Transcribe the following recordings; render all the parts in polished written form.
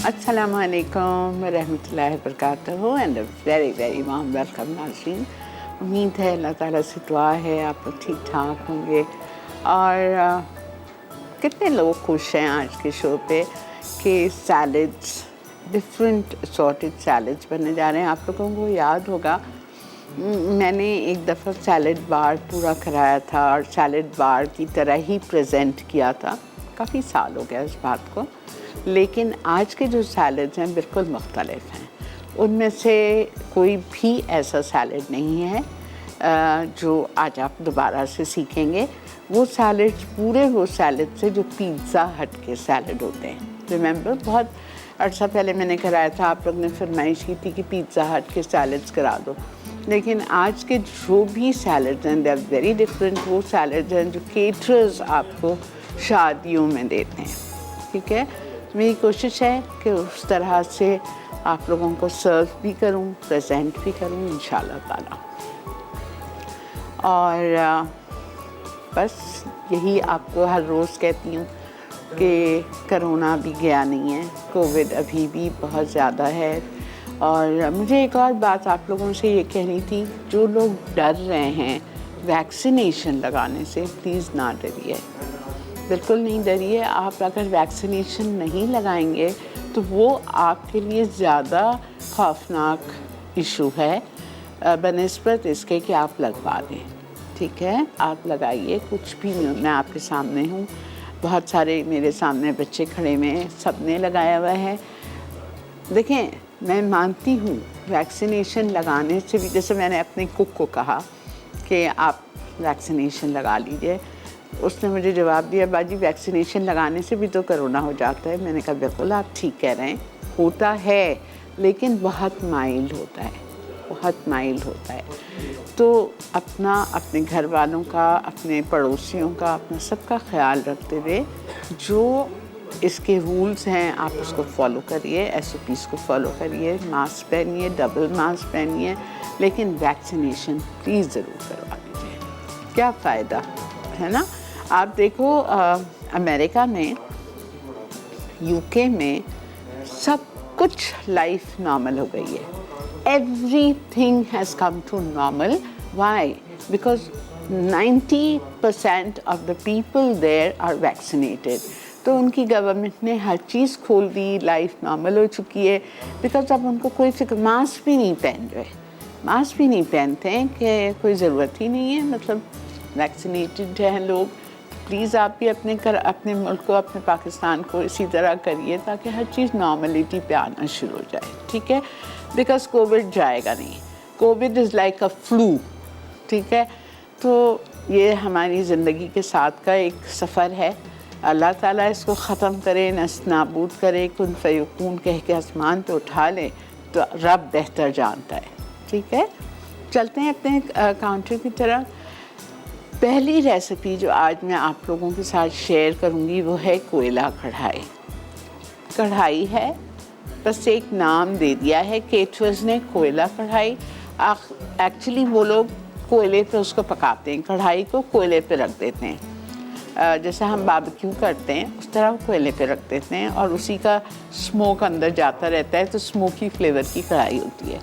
अस्सलाम वालेकुम रहमतुल्लाहि व बरकातहू and very very warm welcome नाज़रीन। उम्मीद है अल्लाह ताला से दुआ है आप लोग ठीक ठाक होंगे। और कितने लोग खुश हैं आज के शो पे कि सैलड्स, डिफरेंट सॉर्टेड सैलड्स बनने जा रहे हैं। आप लोगों को याद होगा मैंने एक दफ़ा सैलड बार पूरा कराया था और सैलड बार की तरह ही प्रेजेंट किया था। काफ़ी साल हो गया इस बात को, लेकिन आज के जो सैलड्स हैं बिल्कुल मुख्तलिफ हैं। उनमें से कोई भी ऐसा सैलड नहीं है जो आज आप दोबारा से सीखेंगे। वो सैलड्स पूरे वो सैलड से जो पिज़्ज़ा हट के सैलड होते हैं। रिमेंबर, बहुत अर्सा पहले मैंने कराया था, आप लोग ने फरमाइश की थी कि पिज़्ज़ा हट के सैलड्स करा दो। लेकिन आज के जो भी सैलड्स हैं दे आर वेरी डिफरेंट। वो सैलड्स हैं जो केटरर्स आपको शादियों में देते हैं, ठीक है। मेरी कोशिश है कि उस तरह से आप लोगों को सर्व भी करूं, प्रेजेंट भी करूं इंशाल्लाह ताला। और बस यही आपको हर रोज़ कहती हूँ कि कोरोना भी गया नहीं है, कोविड अभी भी बहुत ज़्यादा है। और मुझे एक और बात आप लोगों से ये कहनी थी, जो लोग डर रहे हैं वैक्सीनेशन लगाने से, प्लीज़ ना डरिए, बिल्कुल नहीं डरिए। आप अगर वैक्सीनेशन नहीं लगाएंगे तो वो आपके लिए ज़्यादा खौफनाक इशू है बनिस्बत इसके कि आप लगवा दें, ठीक है। आप लगाइए, कुछ भी नहीं, मैं आपके सामने हूँ, बहुत सारे मेरे सामने बच्चे खड़े हुए हैं, सब ने लगाया हुआ है। देखें, मैं मानती हूँ वैक्सीनेशन लगाने से भी, जैसे मैंने अपने कुक को कहा कि आप वैक्सीनेशन लगा लीजिए, उसने मुझे जवाब दिया, बाजी वैक्सीनेशन लगाने से भी तो कोरोना हो जाता है। मैंने कहा बिल्कुल आप ठीक कह रहे हैं, होता है, लेकिन बहुत माइल्ड होता है, बहुत माइल्ड होता है। तो अपना, अपने घर वालों का, अपने पड़ोसियों का, अपना सबका ख्याल रखते हुए जो इसके रूल्स हैं आप उसको फॉलो करिए, SOPs को फॉलो करिए, मास्क पहनिए, डबल मास्क पहनिए, लेकिन वैक्सीनेशन प्लीज़ ज़रूर करवा लीजिए। क्या फ़ायदा है ना। आप देखो अमेरिका में, UK में सब कुछ लाइफ नॉर्मल हो गई है। Everything has come to normal. Why? Because 90% of the people there are vaccinated. तो उनकी गवर्नमेंट ने हर चीज़ खोल दी, लाइफ नॉर्मल हो चुकी है। बिकॉज अब उनको कोई फिक्र, मास्क भी नहीं पहन रहे, मास्क भी नहीं पहनते हैं कि कोई ज़रूरत ही नहीं है, मतलब वैक्सीनेटेड हैं लोग। प्लीज़ आप भी अपने मुल्क को, अपने पाकिस्तान को इसी तरह करिए ताकि हर चीज़ नॉर्मलिटी पे आना शुरू हो जाए, ठीक है। बिकॉज कोविड जाएगा नहीं, Covid is like a flu, ठीक है। तो ये हमारी ज़िंदगी के साथ का एक सफ़र है। अल्लाह ताला इसको ख़त्म करे, नस्त नाबूद करे, कुन फ़यकून कह के आसमान पे उठा ले, तो रब बेहतर जानता है, ठीक है। चलते हैं अपने काउंटर की तरफ। पहली रेसिपी जो आज मैं आप लोगों के साथ शेयर करूंगी वो है कोयला कढ़ाई। कढ़ाई है, बस एक नाम दे दिया है केटरर्स ने, कोयला कढ़ाई। एक्चुअली वो लोग कोयले पे उसको पकाते हैं, कढ़ाई को कोयले पे रख देते हैं, जैसे हम बारबेक्यू करते हैं उस तरह कोयले पे रख देते हैं और उसी का स्मोक अंदर जाता रहता है, तो स्मोकी फ्लेवर की कढ़ाई होती है।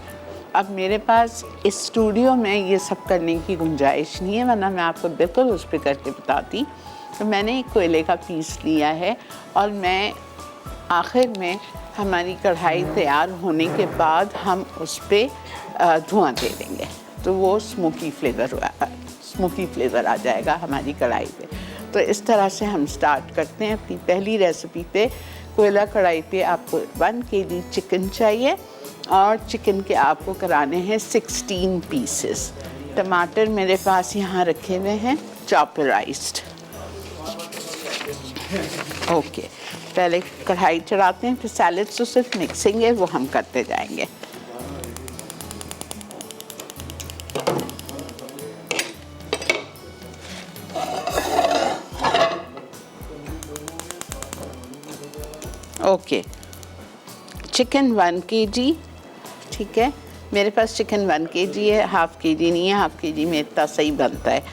अब मेरे पास इस स्टूडियो में ये सब करने की गुंजाइश नहीं है, वरना मैं आपको बिल्कुल उस पर करके बताती। तो मैंने एक कोयले का पीस लिया है और मैं आखिर में हमारी कढ़ाई तैयार होने के बाद हम उस पर धुआं दे देंगे, तो वो स्मोकी फ्लेवर आ जाएगा हमारी कढ़ाई पे। तो इस तरह से हम स्टार्ट करते हैं अपनी पहली रेसिपी पे। कोयला कढ़ाई पे आपको 1 kg चिकन चाहिए और चिकन के आपको कराने हैं 16 पीसेस। टमाटर मेरे पास यहाँ रखे हुए हैं चॉपराइज्ड। ओके, पहले कढ़ाई चढ़ाते हैं, फिर सैलेड तो सिर्फ मिक्सिंग है वो हम करते जाएंगे। ओके, चिकन 1 kg, ठीक है। मेरे पास चिकन 1 kg है, हाफ़ kg नहीं है, हाफ़ kg में इतना सही बनता है।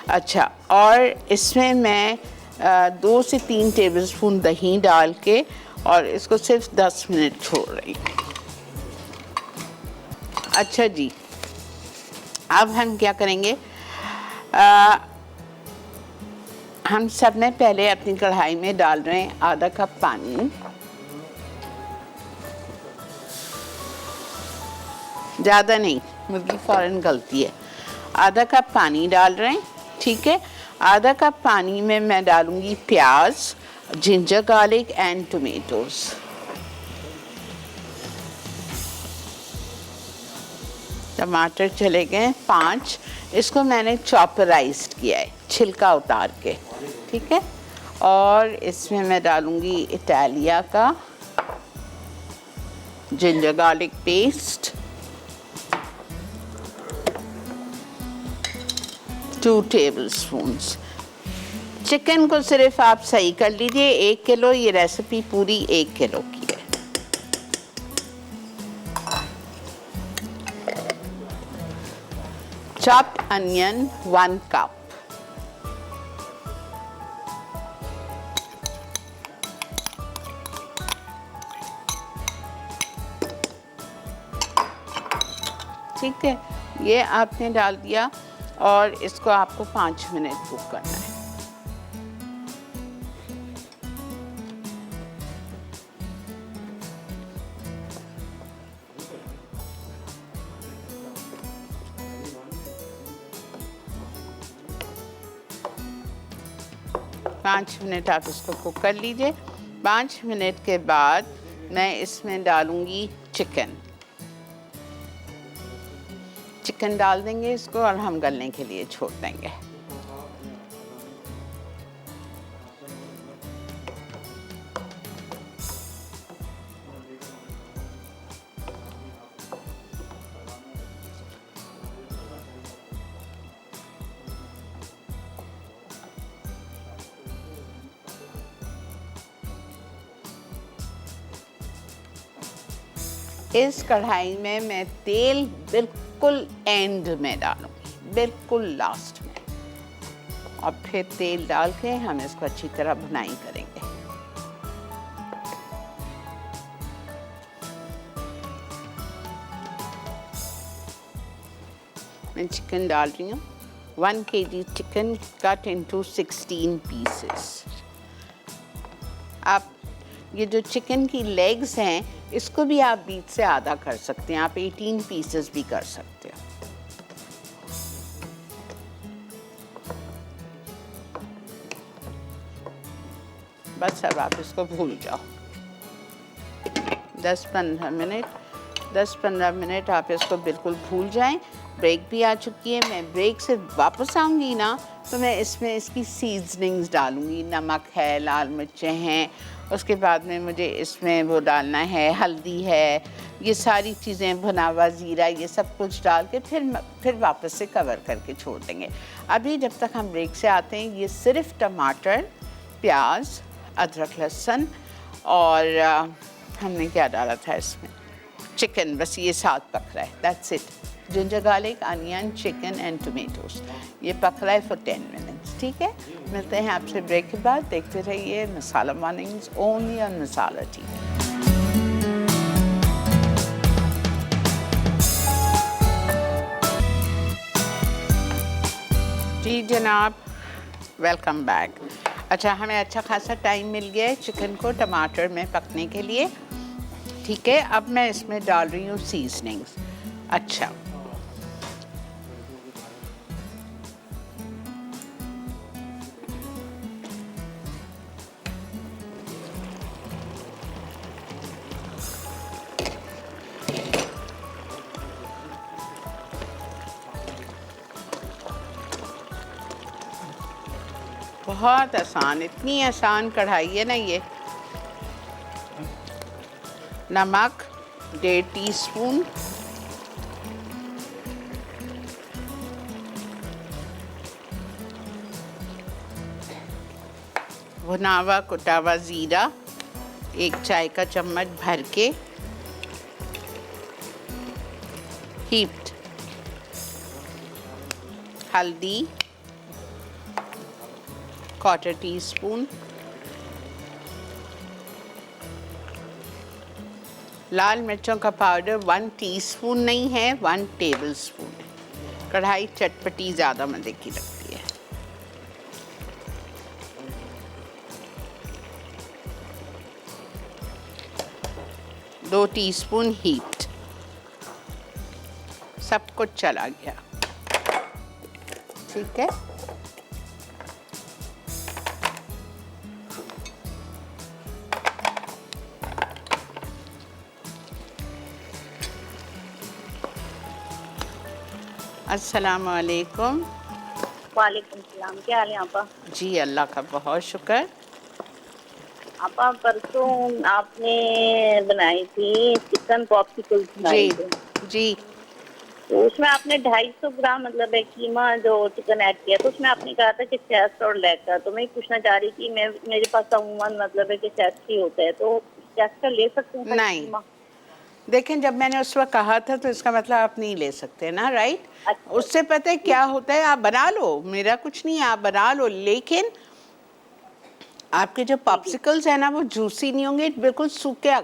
अच्छा, और इसमें मैं 2 से 3 टेबलस्पून दही डाल के और इसको सिर्फ 10 मिनट छोड़ रही हूँ। अच्छा जी, अब हम क्या करेंगे, हम सब में पहले अपनी कढ़ाई में डाल रहे हैं आधा कप पानी। ज़्यादा नहीं, मुर्गी फ़ौरन गलती है। आधा कप पानी डाल रहे हैं, ठीक है। आधा कप पानी में मैं डालूंगी प्याज, जिंजर गार्लिक एंड टोमेटोज़। टमाटर चले गए 5, इसको मैंने चॉपराइज्ड किया है, छिलका उतार के, ठीक है। और इसमें मैं डालूंगी इटालिया का ginger garlic paste 2 tablespoons. Chicken को सिर्फ आप सही कर लीजिए, 1 किलो, ये रेसिपी पूरी 1 किलो की है। chopped onion 1 cup, ठीक है। ये आपने डाल दिया और इसको आपको 5 मिनट कुक करना है। पाँच मिनट आप इसको कुक कर लीजिए। 5 मिनट के बाद मैं इसमें डालूंगी चिकन। चिकन डाल देंगे इसको और हम गलने के लिए छोड़ देंगे। इस कढ़ाई में मैं तेल बिल्कुल एंड में डालूंगी, बिल्कुल लास्ट में, और फिर तेल डाल के हम इसको अच्छी तरह भुनाई करेंगे। मैं चिकन डाल रही हूँ। 1 kg chicken cut into 16 pieces. आप ये जो चिकन की लेग्स हैं, इसको भी आप बीच से आधा कर सकते हैं, आप 18 पीसेस भी कर सकते हो। बस अब आप इसको भूल जाओ। 10-15 मिनट आप इसको बिल्कुल भूल जाएं। ब्रेक भी आ चुकी है। मैं ब्रेक से वापस आऊँगी ना तो मैं इसमें इसकी सीजनिंग्स डालूँगी। नमक है, लाल मिर्चें हैं, उसके बाद में मुझे इसमें वो डालना है, हल्दी है, ये सारी चीज़ें, भुना हुआ ज़ीरा, ये सब कुछ डाल के फिर वापस से कवर करके छोड़ देंगे। अभी जब तक हम ब्रेक से आते हैं, ये सिर्फ टमाटर, प्याज, अदरक, लहसुन और हमने क्या डाला था इसमें, चिकन, बस ये साथ पक रहा है। That's it. Ginger garlic, onion, chicken and tomatoes, ये पक रहा है फॉर 10 मिनट्स। ठीक है, मिलते हैं आपसे ब्रेक के बाद। देखते रहिए Masala mornings only on Masala TV. जी जनाब, वेलकम बैक। अच्छा, हमें अच्छा खासा टाइम मिल गया है चिकन को टमाटर में पकने के लिए। ठीक है, अब मैं इसमें डाल रही हूँ सीजनिंग्स। अच्छा, बहुत आसान, इतनी आसान कढ़ाई है ना ये। नमक 1.5 टीस्पून, भुना हुआ कुटा हुआ ज़ीरा 1 चाय का चम्मच भर के, हीप्ड हल्दी 1/4 टीस्पून, लाल मिर्चों का पाउडर 1 टीस्पून नहीं है, 1 टेबलस्पून है। कढ़ाई चटपटी ज़्यादा मज़े की लगती है। दो टीस्पून हीट, सब कुछ चला गया। ठीक है, अस्सलाम वालेकुम। वालेकुम सलाम। क्या हाल है आपा? जी अल्लाह का बहुत शुक्र। आपा परसों आपने बनाई थी चिकन पॉप्सिकल्स बनाए जी थे, जी तो उसमें आपने 250 ग्राम मतलब है कीमा जो चिकन ऐड किया, तो उसमें आपने कहा था कि चेस्ट और लेग का। तो मैं पूछना चाह रही थी, मैं मेरे पास अमूमन मतलब है कि चेस्ट ही होता है, तो चेस्ट का ले सकते हैं खाली नहीं, कीमा? देखें जब मैंने उस वक्त कहा था तो इसका मतलब आप नहीं ले सकते ना, राइट। अच्छा उससे पता है क्या होता है, आप बना लो, मेरा कुछ नहीं है, आप बना लो, लेकिन आपके जो जी जी, पॉप्सिकल्स है ना वो जूसी नहीं होंगे, बिल्कुल सूखे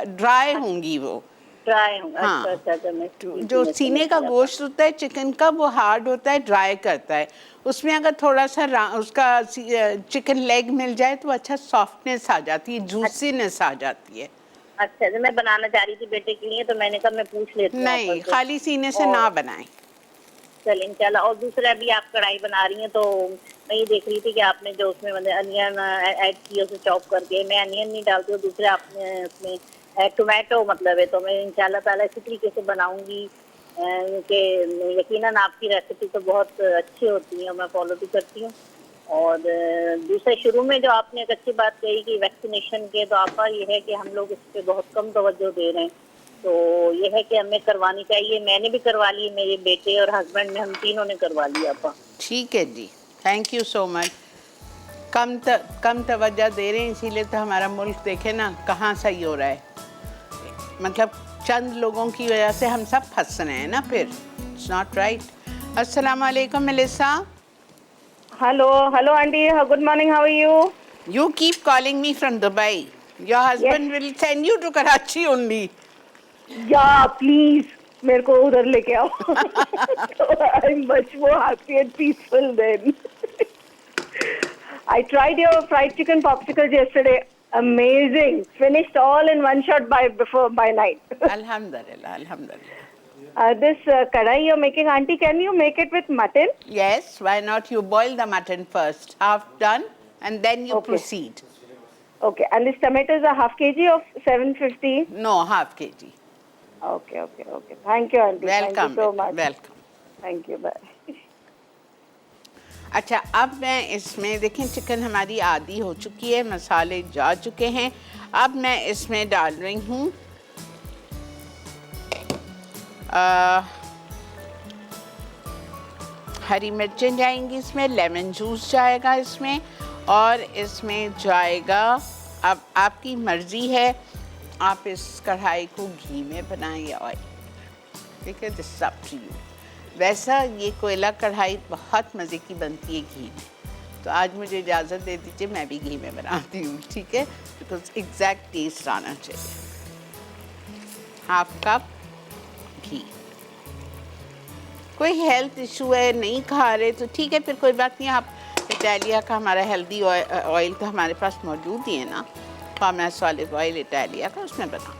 ड्राई होंगी वो। ड्राई होंगे। अच्छा हाँ, अच्छा अच्छा, मैं तो जी जी जो मैं समझ सीने का गई आपा। गोश्त होता है चिकन का वो हार्ड होता है, ड्राई करता है। उसमें अगर थोड़ा सा उसका चिकन लेग मिल जाए तो अच्छा सॉफ्टनेस आ जाती है, जूसीनेस आ जाती है। अच्छा, तो मैं बनाना चाह रही थी बेटे के लिए, तो मैंने कहा मैं पूछ लेती हूँ आपा नहीं, से। खाली सीने से और ना बनाएं। चलें इंशाल्लाह। और दूसरा भी आप कढ़ाई बना रही हैं, तो मैं ये देख रही थी कि आपने जो उसमें मतलब अनियन ऐड किया उसे चॉप करके, मैं अनियन नहीं डालती हूँ, दूसरे आपने उसमें टोमेटो मतलब है, तो मैं इंशाल्लाह ताला इसी तरीके से बनाऊंगी कि यकीनन आपकी रेसिपी तो बहुत अच्छी होती है, मैं फॉलो भी करती हूँ। और दूसरे शुरू में जो आपने एक अच्छी बात कही कि वैक्सीनेशन के, तो आपका ये है कि हम लोग इस पे बहुत कम तवज्जो दे रहे हैं, तो ये है कि हमें करवानी चाहिए। मैंने भी करवा ली, मेरे बेटे और हस्बैंड ने, हम तीनों ने करवा लिया आपा। ठीक है जी, थैंक यू सो मच। कम तवज्जो दे रहे हैं, इसीलिए तो हमारा मुल्क देखे ना कहाँ सही हो रहा है। मतलब चंद लोगों की वजह से हम सब फंस रहे हैं ना, फिर इट्स नॉट राइट। अस्सलाम वालेकुम Melissa. Hello, hello, Auntie. Good morning. How are you? You keep calling me from Dubai. Your Yes. husband will send you to Karachi only. Yeah, please. मेरे को उधर लेके आओ. So I'm much more happy and peaceful then. I tried your fried chicken popsicles yesterday. Amazing. Finished all in one shot by night. Alhamdulillah, alhamdulillah. This kadai you're making, Auntie, can you make it with mutton? Yes, why not? You boil the mutton first, half done, and then you Okay. proceed. Okay. And this tomatoes are half kg of 750. No, half kg. Okay, okay, okay. Thank you, Auntie. Thank you Welcome, so beta, much. welcome. Thank you. Bye. अच्छा, अब मैं इसमें देखें chicken हमारी आधी हो चुकी है, मसाले जा चुके हैं। अब मैं इसमें डाल रही हूँ हरी मिर्चें जाएंगी इसमें, लेमन जूस जाएगा इसमें, और इसमें जाएगा, अब आपकी मर्ज़ी है, आप इस कढ़ाई को घी में बनाएं या ऑयल, ठीक है, दिस अप टू यू। वैसा ये कोयला कढ़ाई बहुत मज़े की बनती है घी में, तो आज मुझे इजाज़त दे दीजिए, मैं भी घी में बनाती हूँ, ठीक है, बिकॉज एग्जैक्ट टेस्ट आना चाहिए। हाफ कप घी। कोई हेल्थ इशू है, नहीं खा रहे तो ठीक है, फिर कोई बात नहीं, आप इटालिया का हमारा हेल्दी ऑयल तो हमारे पास मौजूद ही है ना, पामेस ऑलिव ऑयल इटालिया का, उसमें बना।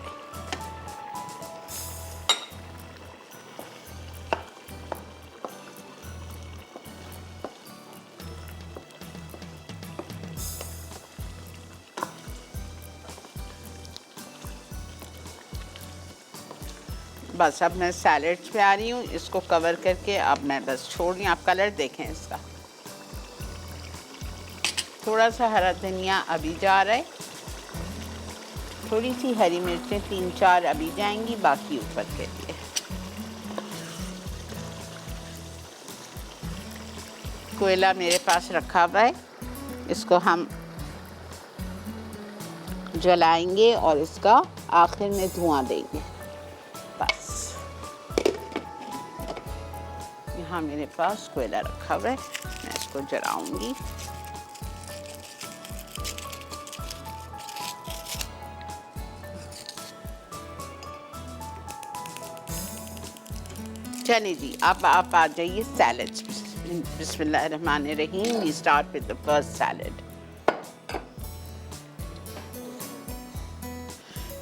बस अब मैं सैलेड्स पे आ रही हूँ, इसको कवर करके अब मैं बस छोड़ रही हूँ। आप कलर देखें इसका, थोड़ा सा हरा धनिया अभी जा रहा है, थोड़ी सी हरी मिर्चें 3-4 अभी जाएंगी, बाकी ऊपर के लिए। कोयला मेरे पास रखा हुआ है, इसको हम जलाएंगे और इसका आखिर में धुआं देंगे। बस यहाँ मेरे पास कोयला रखा हुआ है, मैं इसको जलाऊंगी। चलिए जी, अब आप आ जाइए सैलड्स। बिस्मिल्लाहिर्रहमानिर्रहीम। We start with the first salad.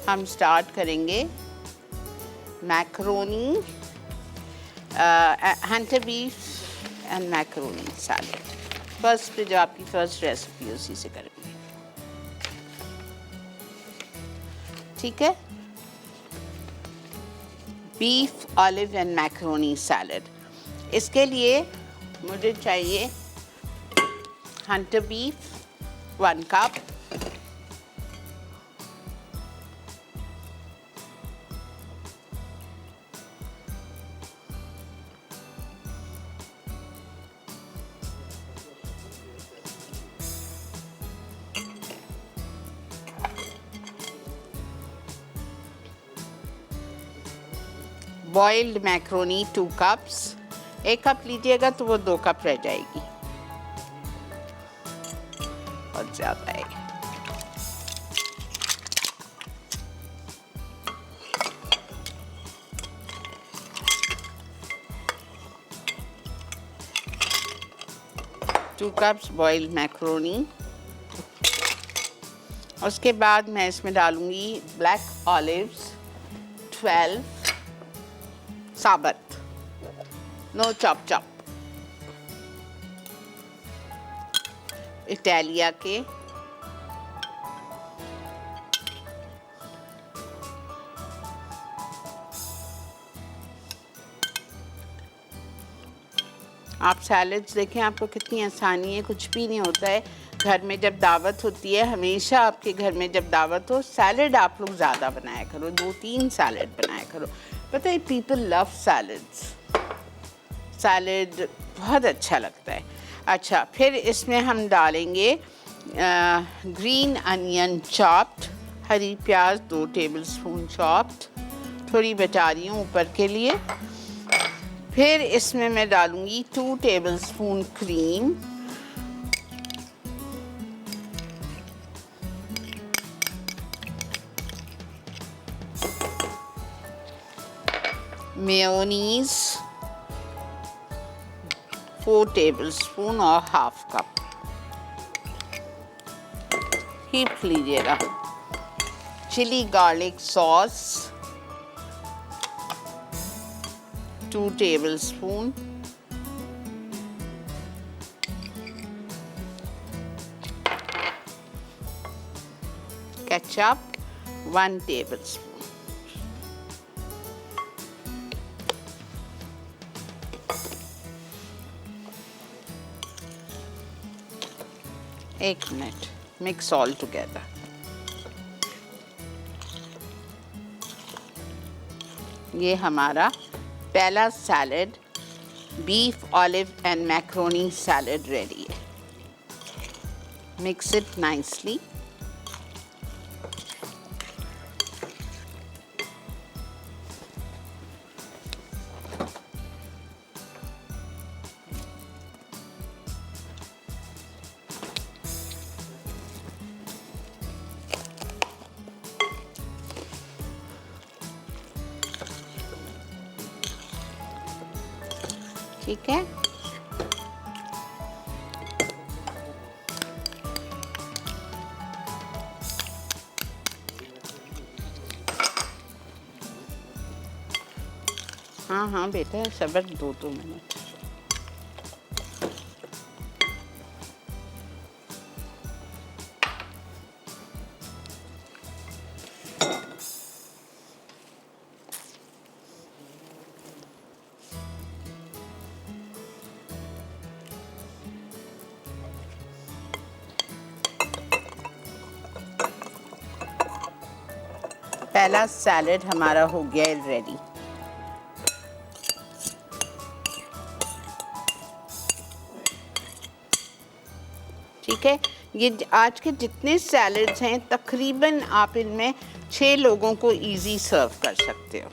हम स्टार्ट करेंगे macaroni, hunter beef and macaroni salad. First पे जो आपकी फर्स्ट रेसिपी उसी से करेंगे, ठीक है। Beef olive and macaroni salad. इसके लिए मुझे चाहिए Hunter beef 1 cup, boiled macaroni 2 cups. 1 cup लीजिएगा तो वो 2 कप रह जाएगी, बहुत ज़्यादा है। Two cups boiled macaroni. उसके बाद मैं इसमें डालूंगी ब्लैक ऑलिव्स 12 साबुत, नो चॉप चॉप, इटालिया के। आप सैलड्स देखें, आपको कितनी आसानी है, कुछ भी नहीं होता है। घर में जब दावत होती है, हमेशा आपके घर में जब दावत हो, सैलड आप लोग ज़्यादा बनाया करो, 2-3 सैलड बनाया करो। पता है, पीपल लव सैलड्स, सैलड बहुत अच्छा लगता है। अच्छा, फिर इसमें हम डालेंगे ग्रीन अनियन चॉप्ड, हरी प्याज 2 टेबलस्पून चॉप्ड, थोड़ी बचा रही हूँ ऊपर के लिए। फिर इसमें मैं डालूँगी 2 टेबलस्पून क्रीम, मेयोनीज 4 टेबलस्पून और हाफ कप, हीप लीजिएगा। Chilli garlic sauce 2 tablespoon, ketchup 1 tablespoon. एक मिनट, मिक्स ऑल टुगेदर। ये हमारा पहला salad, beef olive and macaroni salad ready है। Mix it nicely. ठीक है, हाँ हाँ बेटा, सब्र 2 मिनट। पहला सैलड हमारा हो गया रेडी। ठीक है, ये आज के जितने सैलड्स हैं तकरीबन आप इनमें 6 लोगों को इजी सर्व कर सकते हो।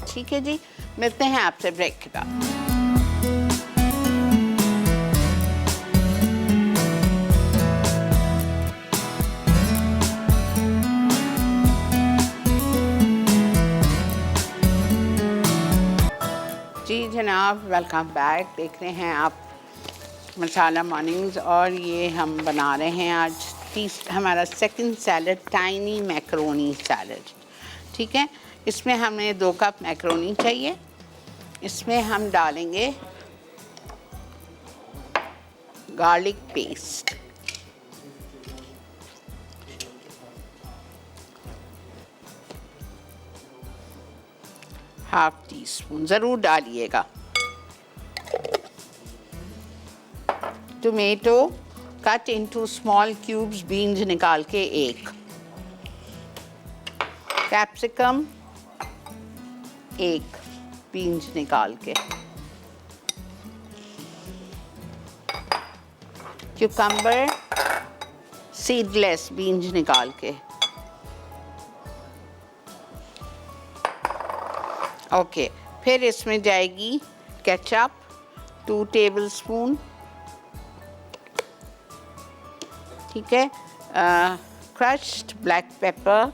ठीक है जी, मिलते हैं आपसे ब्रेक के बाद। आदाब, वेलकम बैक। देख रहे हैं आप मसाला मॉर्निंग्स और ये हम बना रहे हैं आज हमारा second salad, tiny macaroni salad. ठीक है, इसमें हमें 2 कप मैकरोनी चाहिए। इसमें हम डालेंगे गार्लिक पेस्ट, ½ टीस्पून ज़रूर डालिएगा। Tomato cut into small cubes, beans निकाल के 1। कैप्सिकम 1, बीन्स निकाल के। क्यूकम्बर सीडलेस, बीन्स निकाल के। ओके, फिर इसमें जाएगी केचप 2 टेबलस्पून। ठीक है, crushed black pepper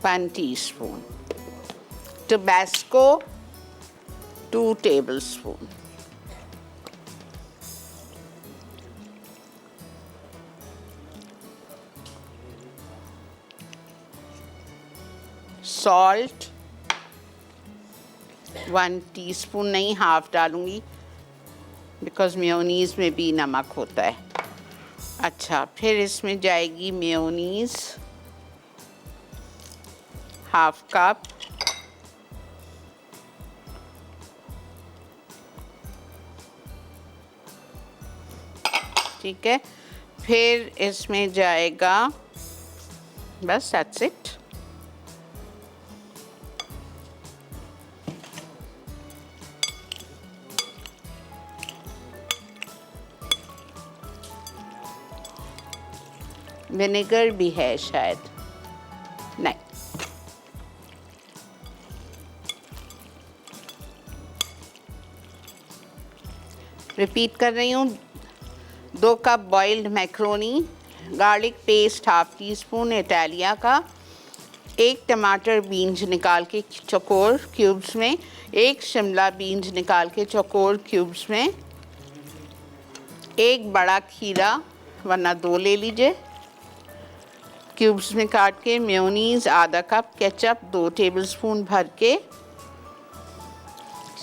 1 teaspoon, Tabasco 2 tablespoon, salt 1 teaspoon, नहीं हाफ डालूंगी बिकॉज मेयोनीज़ में भी नमक होता है। अच्छा, फिर इसमें जाएगी मेयोनीज़ ½ कप, ठीक है। फिर इसमें जाएगा, बस दैट्स इट, विनेगर भी है शायद, नहीं, रिपीट कर रही हूँ। 2 cup boiled macaroni, garlic paste ½ teaspoon Italia का, 1 टमाटर बीन्स निकाल के चौकोर क्यूब्स में, 1 शिमला बीन्स निकाल के चौकोर क्यूब्स में, 1 बड़ा खीरा वरना 2 ले लीजिए क्यूब्स में काट के, मेयोनीज़ ½ कप, केचप 2 टेबलस्पून भर के,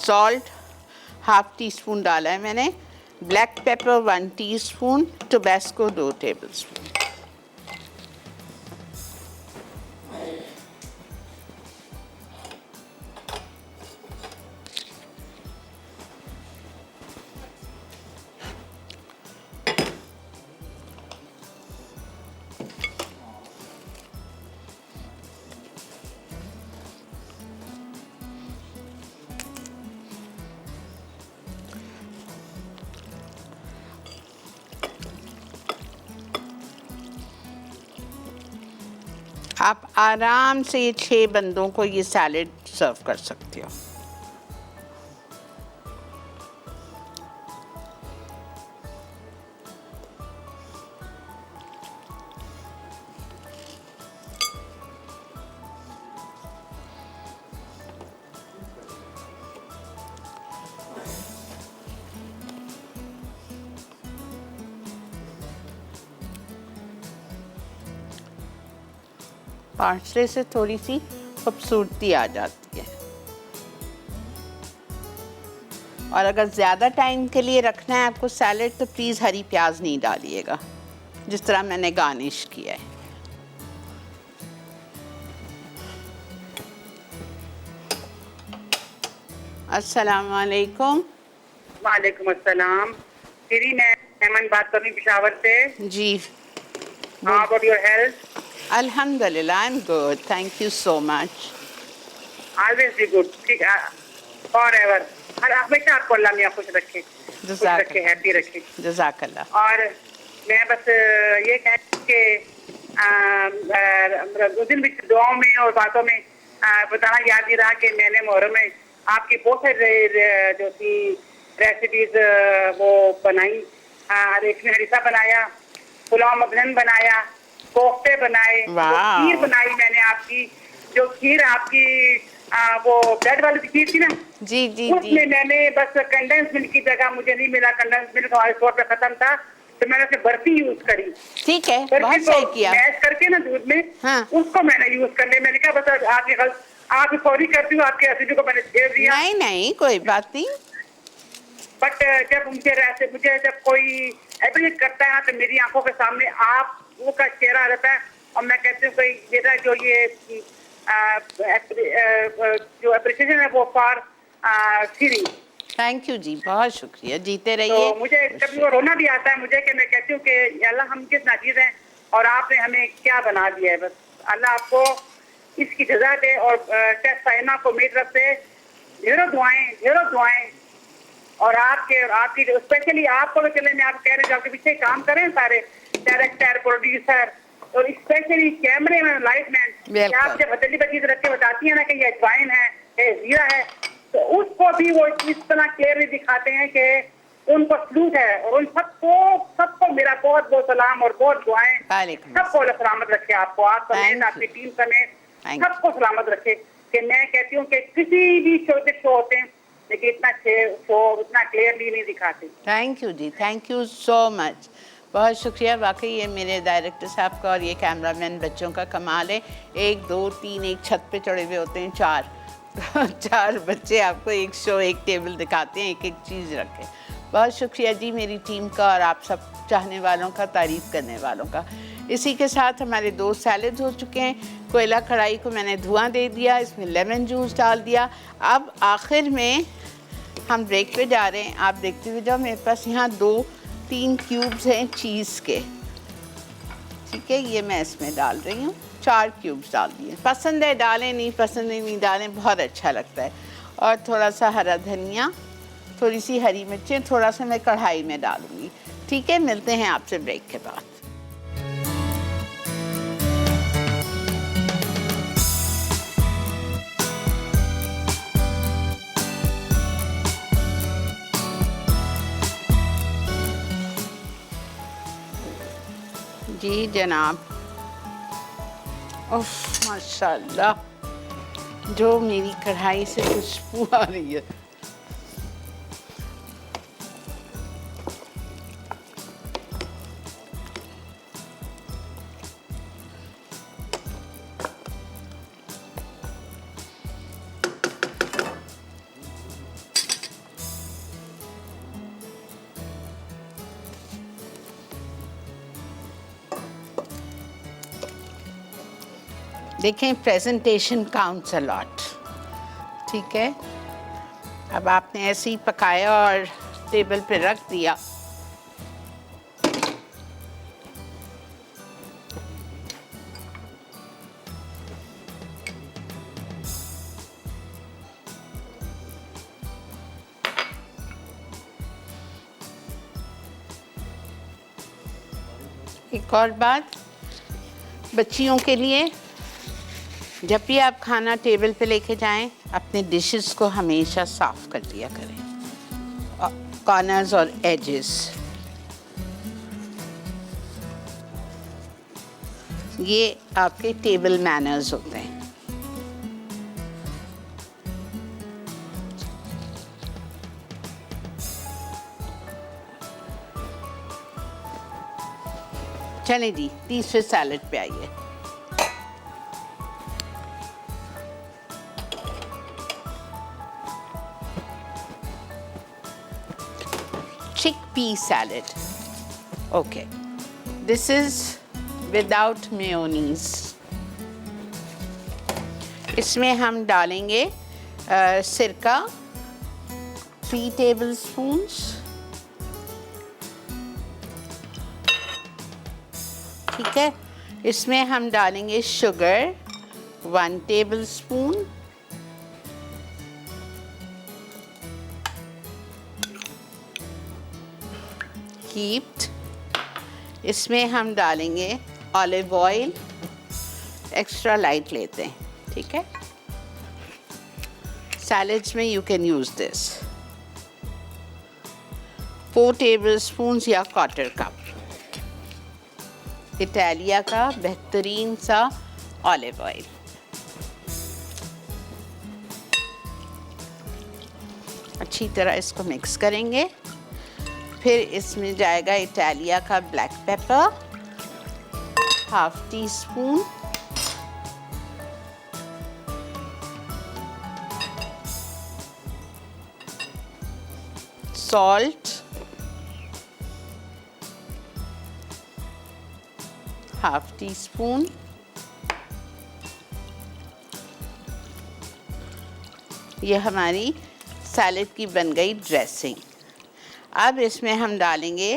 सॉल्ट ½ टीस्पून डाला है मैंने, black pepper 1 teaspoon, Tabasco 2 tablespoon. आप आराम से 6 बंदों को ये सैलेड सर्व कर सकते हो। पार्सले से थोड़ी सी खूबसूरती आ जाती है। और अगर ज़्यादा टाइम के लिए रखना है आपको सैलेड, तो प्लीज़ हरी प्याज नहीं डालिएगा, जिस तरह मैंने गार्निश किया है। अस्सलाम वालेकुम। वालेकुम अस्सलाम। दीदी, मैं हेमन बात कर रही हूँ पेशावर से। जी, हाउ अबाउट योर हेल्थ? अल्हम्दुलिल्लाह, I am good, thank you so much. Always be good. ठीक है, फॉरएवर। हर हमेशा आपको अल्लाह मियां खुश रखे, खुश रखे, हैप्पी रखे। जज़ाकल्लाह। और मैं बस ये कह कि उस दिन भी दुआओं में और बातों में बताना याद नहीं रहा कि मैंने मुहर्रम में आपकी बहुत सारी जो थी रेसिपीज वो बनाई। एक ने हरीसा बनाया, पुलाव मखनन बनाया, कोफ्ते बनाए, वाह। खीर बनाई मैंने आपकी, जो खीर आपकी वो ब्रेड वाली खीर थी ना, जी जी जी। उसमें मैंने बस कंडेंस मिल्क की जगह, मुझे नहीं मिला कंडेंस मिल्क, हमारे स्टोर पे खत्म था, तो मैंने उसमें बर्फी यूज करी। ठीक है, बर्फी बहुत को सही किया। मैश करके ना दूध में, हाँ। उसको मैंने यूज कर लिया। मैंने कहा बस आप सॉरी करती हूँ, आपके रेसिपी को मैंने छेड़ दिया। नहीं नहीं, कोई बात नहीं। बट जब मुझे जब कोई एप्रिशिएट करता है ना, तो मेरी आंखों के सामने आप वो का चेहरा आ जाता है, और मैं कहती हूँ कोई मेरा जो ये जो अप्रिशिएशन है वो फॉर सीरी। थैंक यू जी, बहुत शुक्रिया, जीते तो रहिए। मुझे कभी वो रोना भी आता है मुझे, कि मैं कहती हूँ कि अल्लाह हम किस नाचीज हैं और आपने हमें क्या बना दिया है। बस अल्लाह आपको इसकी सजा दे, और शेफ साइना को मेरी तरफ से ढेरों दुआएं, और आपकी स्पेशली आपको तो चले, मैं आप कह रहे हैं आपके पीछे काम करें सारे डायरेक्टर, प्रोड्यूसर, और स्पेशली कैमरे मैन, लाइट मैन, आप जब हथेली पर चीज रख के बताती है ना कि ये अजवाइन है, ये जीरा है, तो उसको भी वो इस तरह क्लियरली दिखाते हैं कि उनको सलूट है। और उन सबको मेरा बहुत बहुत सलाम और बहुत दुआएं। सबको अल्लाह सलामत रखे, आपको, आप समेत, आपकी टीम समेत सबको सलामत रखे। कि मैं कहती हूँ कि किसी भी छोटे शो होते हैं, लेकिन इतना शो इतना क्लियरली नहीं दिखाते। Thank you ji, thank you so much, बहुत शुक्रिया। वाकई ये मेरे डायरेक्टर साहब का और ये कैमरामैन बच्चों का कमाल है। 1 2 3 एक छत पे चढ़े हुए होते हैं, 4 बच्चे आपको एक शो, एक टेबल दिखाते हैं, एक एक चीज़ रखे। बहुत शुक्रिया जी मेरी टीम का और आप सब चाहने वालों का, तारीफ़ करने वालों का। इसी के साथ हमारे 2 सैलेड्स हो चुके हैं। कोयला कढ़ाई को मैंने धुआं दे दिया, इसमें लेमन जूस डाल दिया। अब आखिर में हम ब्रेक पे जा रहे हैं, आप देखते हुए जाओ। मेरे पास यहाँ 2-3 क्यूब्स हैं चीज़ के, ठीक है, ये मैं इसमें डाल रही हूँ। 4 क्यूब्स डाल दिए, पसंद है डालें, नहीं पसंद है नहीं डालें, बहुत अच्छा लगता है। और थोड़ा सा हरा धनिया, थोड़ी सी हरी मिर्चें, थोड़ा सा मैं कढ़ाई में डालूँगी। ठीक है, मिलते हैं आपसे ब्रेक के बाद। जी जनाब, उफ माशाल्लाह, जो मेरी कढ़ाई से खुशबू आ रही है। देखें, प्रेजेंटेशन काउंट्स अ लॉट, ठीक है। अब आपने ऐसे ही पकाया और टेबल पे रख दिया, एक और बात बच्चियों के लिए, जब भी आप खाना टेबल पे लेके जाएं, अपने डिशेस को हमेशा साफ कर दिया करें, कॉर्नर्स और एजेस। ये आपके टेबल मैनर्स होते हैं। चलें जी, तीसरे सैलेड पे आइए। chickpea salad. Okay, this is without mayonnaise. इसमें हम डालेंगे सिरका 3 tablespoons, ठीक है। इसमें हम डालेंगे शुगर 1 tablespoon, हीप्ड। इसमें हम डालेंगे ऑलिव ऑयल, एक्स्ट्रा लाइट लेते हैं, ठीक है। सैलेड्स में you can use this. 4 tablespoons या 1/4 कप इटालिया का बेहतरीन सा ऑलिव ऑयल। अच्छी तरह इसको मिक्स करेंगे। फिर इसमें जाएगा इटालिया का black pepper, ½ teaspoon, salt, ½ teaspoon, ये हमारी सैलेड की बन गई ड्रेसिंग। अब इसमें हम डालेंगे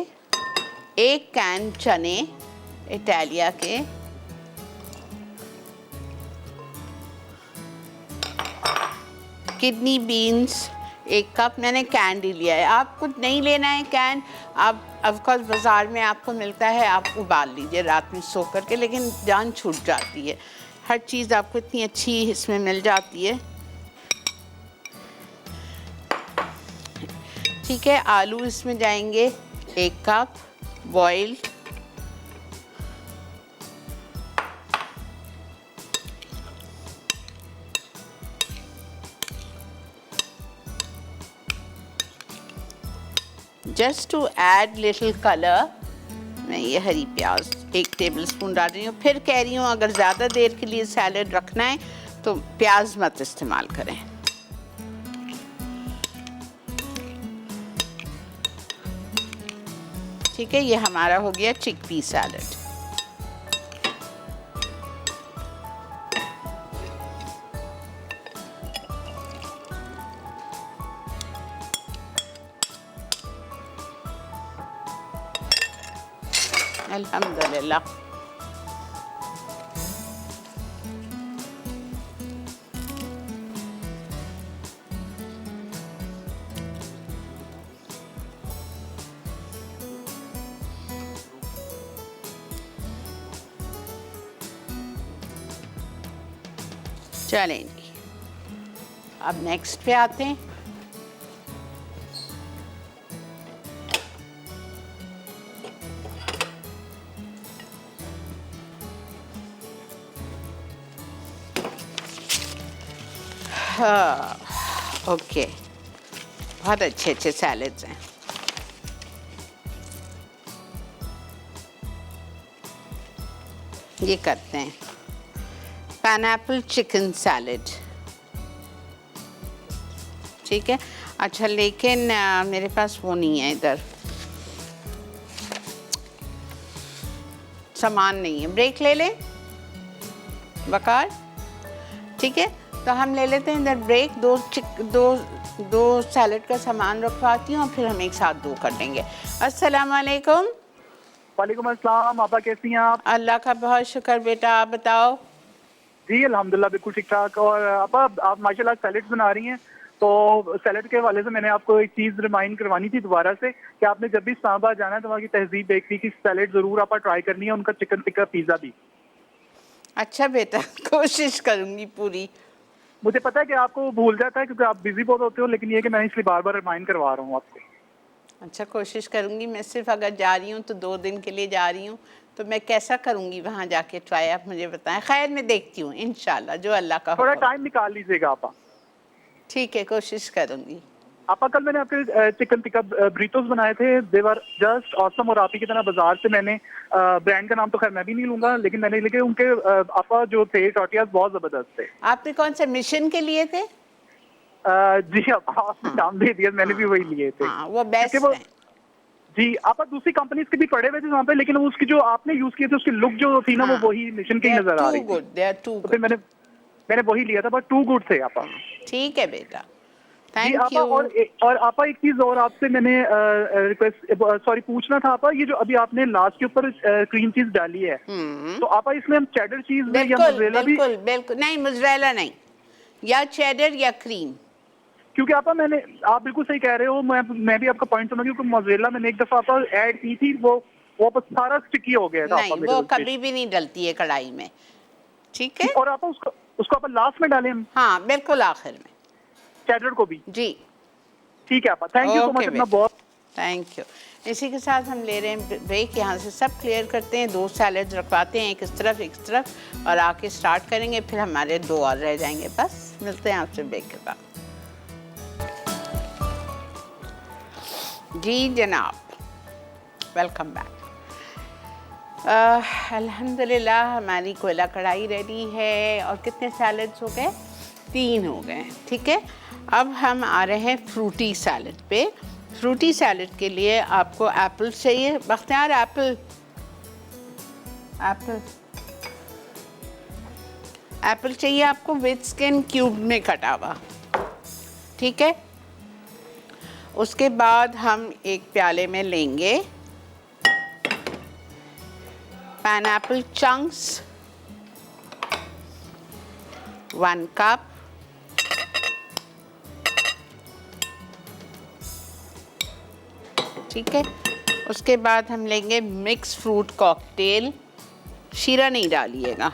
1 कैन चने इटालिया के, किडनी बीन्स 1 कप, मैंने कैंडी लिया है। आपको नहीं लेना है कैन, आप ऑफकोर्स बाज़ार में आपको मिलता है, आप उबाल लीजिए रात में सो करके, लेकिन जान छूट जाती है। हर चीज़ आपको इतनी अच्छी इसमें मिल जाती है। ठीक है, आलू इसमें जाएंगे 1 cup boiled, just to add little colour मैं ये हरी प्याज 1 टेबलस्पून डाल रही हूँ। फिर कह रही हूँ अगर ज़्यादा देर के लिए सैलेड रखना है तो प्याज मत इस्तेमाल करें। ठीक है, ये हमारा हो गया चिकपी सैलेड। अल्हम्दुलिल्लाह। चलें जी, अब नेक्स्ट पे आते हैं। हाँ, ओके, बहुत अच्छे अच्छे सैलेड्स हैं। ये करते हैं पाइनएप्पल चिकन सैलेड। ठीक है, अच्छा, लेकिन मेरे पास वो नहीं है, इधर सामान नहीं है। ब्रेक ले लें वकार? ठीक है, तो हम ले लेते हैं इधर ब्रेक। दो सैलेड का सामान रखवाती हूँ और फिर हम एक साथ 2 कर देंगे। अस्सलाम वालेकुम। वालेकुम अस्सलाम। आपा कैसी हैं आप? अल्लाह का बहुत शुक्र बेटा, आप बताओ। जी अल्हम्दुलिल्लाह बिल्कुल ठीक ठाक। और आपा आप माशाल्लाह सैलेड्स बना रही हैं, तो सैलेड के हवाले से मैंने आपको एक चीज़ रिमाइंड करवानी थी दोबारा से कि आपने जब भी इस्लामाबाद जाना है तो वहाँ की तहजीब बेकरी की सैलेड ज़रूर आपा ट्राई करनी है, उनका चिकन टिक्का पिज़्ज़ा भी। अच्छा बेटा, कोशिश करूँगी पूरी। मुझे पता है कि आपको भूल जाता है क्योंकि आप बिजी बहुत होते हो, लेकिन ये कि मैं इसलिए बार बार रिमाइंड करवा रहा हूँ आपको। अच्छा, कोशिश करूँगी। मैं सिर्फ अगर जा रही हूँ तो 2 दिन के लिए जा रही हूँ, तो मैं कैसा करूँगी वहाँ जाके ट्राई, आप मुझे बताएं। खैर, मैं देखती हूँ इंशाल्लाह, जो अल्लाह का थोड़ा हुक्म। टाइम निकाल लीजिएगा आपा। ठीक है, कोशिश करूँगी। आपा कल मैंने आपके चिकन टिक्का ब्रीटोस बनाए थे, दे वर जस्ट ऑसम। और आप ही की तरह बाजार से मैंने ब्रांड का नाम तो खैर मैं भी नहीं लूंगा, लेकिन मैंने लेके उनके आपा जो थे टॉर्टियाज बहुत जबरदस्त थे। आपने कौन से मिशन के लिए थे? जी आपने नाम दे दिया, मैंने भी वही लिए थे। हाँ, वो बेस्ट क्योंकि है। जी आपा दूसरी कंपनीज के भी पड़े हुए थे वहाँ पे, लेकिन उसकी जो आपने यूज किए थे उसकी लुक जो थी ना, हाँ, वो वही मिशन की ही नजर आ रही थी। दे आर टू तो फिर गुड। मैंने वही लिया था, बट टू गुड थे आपा। ठीक है बेटा, जी थैंक आपा। यू। और आपा एक चीज और आपसे मैंने रिक्वेस्ट सॉरी पूछना था आपा, ये जो अभी आपने लास्ट के ऊपर क्रीम चीज डाली है, तो आपा इसमें हम चेडर चीज या बिल्कुल मोज़रेला भी, बिल्कुल बिल्कुल नहीं, मोज़रेला नहीं, या चेडर या क्रीम। क्योंकि आपा आप बिल्कुल सही कह रहे हो, मैं भी आपका पॉइंट समझ गया, क्योंकि मोज़रेला मैंने एक दफा आपा ऐड की थी, वो सारा स्टिकी हो गया था आपा नहीं, मेरे वो उस पे। कभी भी नहीं डलती है कढ़ाई में। ठीक है, और आपा उसको आपा लास्ट में डालें हम, हाँ बिल्कुल आखिर में। चेडर को भी। जी, ठीक है आपा, thank you so okay much अपना बेटा। बहुत। Thank you. इसी के साथ हम ले रहे हैं ब्रेक। यहाँ से सब क्लियर करते हैं, 2 सैलेड रखवाते हैं, एक इस तरफ और आके स्टार्ट करेंगे, फिर हमारे 2 और रह जाएंगे। बस मिलते हैं आपसे ब्रेक के बाद। जी जनाब, वेलकम बैक। अल्हम्दुलिल्लाह हमारी कोयला कढ़ाई रेडी है और कितने सैलड्स हो गए? 3 हो गए। ठीक है, अब हम आ रहे हैं फ्रूटी सैलड पे। फ्रूटी सैलड के लिए आपको एप्पल चाहिए। बख्तियार, एप्पल चाहिए आपको विद स्किन, क्यूब में कटा हुआ। ठीक है, उसके बाद हम एक प्याले में लेंगे पाइनएप्पल चंक्स 1 कप, ठीक है। उसके बाद हम लेंगे मिक्स फ्रूट कॉकटेल, शीरा नहीं डालिएगा।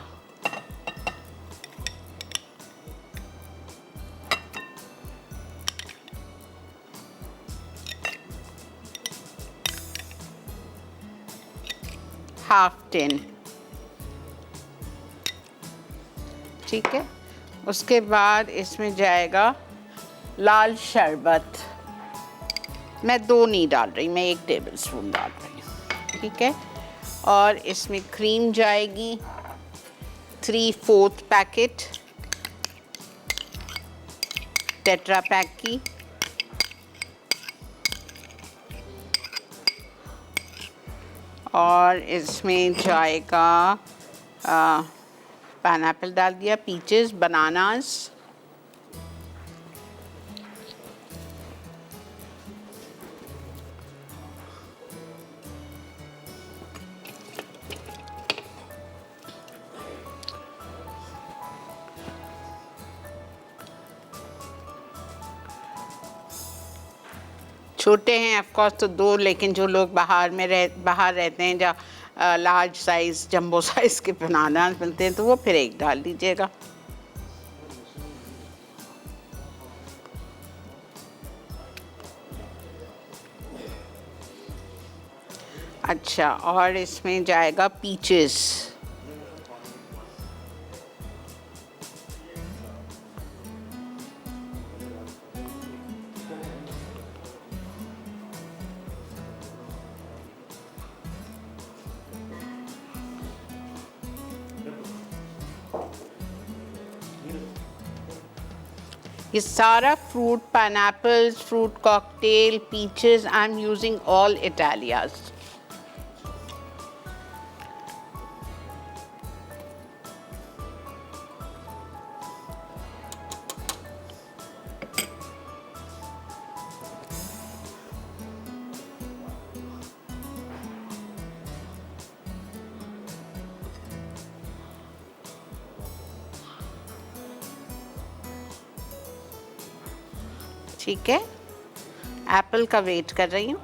½ टिन, ठीक है। उसके बाद इसमें जाएगा लाल शरबत। मैं 2 नहीं डाल रही, मैं 1 टेबलस्पून डाल रही हूँ, ठीक है। और इसमें क्रीम जाएगी 3/4 पैकेट टेट्रा पैक की। और इसमें जाएगा पाइनएप्पल डाल दिया, पीचेस, बनानास, छोटे हैं ऑफ कोर्स तो 2, लेकिन जो लोग बाहर रहते हैं, जहाँ लार्ज साइज़, जंबो साइज़ के बनाना मिलते हैं, तो वो फिर 1 डाल दीजिएगा। अच्छा, और इसमें जाएगा पीचेस, ये सारा fruit, pineapples, fruit cocktail, peaches, I am using all इटालियाज। ठीक है, एप्पल का वेट कर रही हूँ।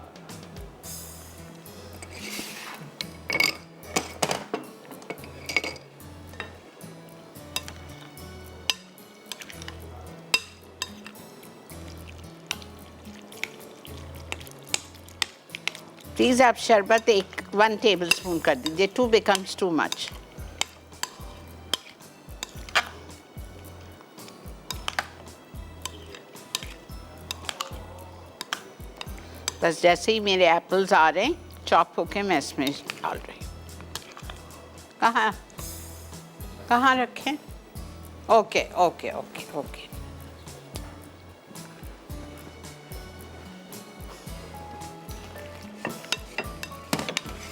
प्लीज़ आप शरबत 1 टेबलस्पून कर दीजिए, 2 becomes too much। बस जैसे ही मेरे एप्पल्स आ रहे हैं चॉप होके, मैं इसमें डाल रही हूँ। कहाँ रखें? Okay okay okay okay.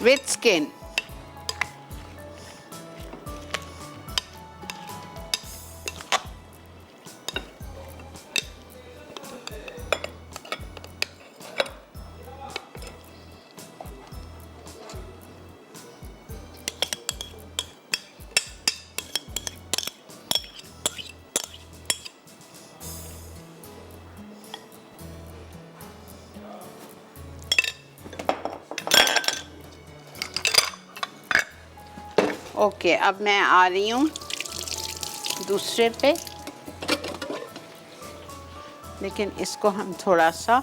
With skin, okay. अब मैं आ रही हूँ दूसरे पे, लेकिन इसको हम थोड़ा सा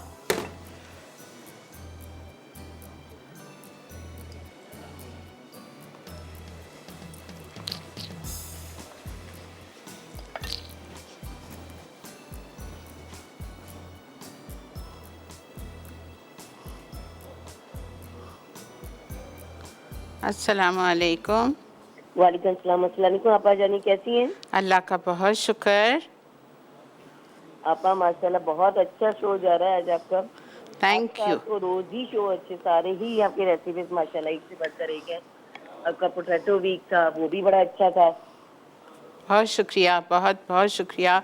अस्सलाम वालेकुम। वालेकुम सलाम। अस्सलाम वालेकुम। आपा जानी कैसी हैं? अल्लाह का बहुत शुक्र। आपा माशाल्लाह बहुत अच्छा शो जा रहा है आज आपका। Thank you. तो रोज ही शो अच्छे, सारे ही आपके रेसिपीज माशाल्लाह एक से बढ़कर एक है। आपका पोटैटो वीक था, वो भी बड़ा अच्छा था। बहुत शुक्रिया, बहुत बहुत शुक्रिया।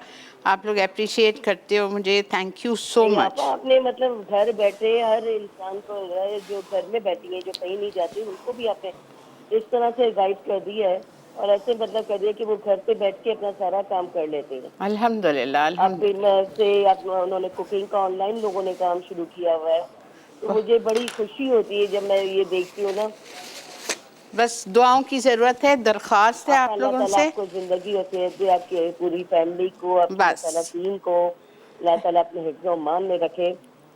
आप लोग अप्रिशिएट करते हो मुझे, थैंक यू सो नहीं मच। आपा, आपने मतलब घर बैठे हर इंसान को, जो घर में बैठी है, जो कहीं नहीं जाती, उनको भी आपने इस तरह से गाइड कर दिया है और ऐसे मतलब कर दिया कि वो घर पे बैठ के अपना सारा काम कर लेते हैं। अल्हम्दुलिल्लाह, अब फिर अल्हम्दुलिल्लाह। मैं से आप उन्होंने कुकिंग का ऑनलाइन लोगों ने काम शुरू किया हुआ है, तो मुझे बड़ी खुशी होती है जब मैं ये देखती हूँ ना। बस दुआओं की ज़रूरत है, दरख्वास्त है आप आप अल्लाह लोगों ताला से। आपको जिंदगी और सेहत दे, आपकी पूरी फैमिली को, आपकी मसाला बस टीम को अल्लाह ताला अपने हिफ्ज़ और मान में रखे।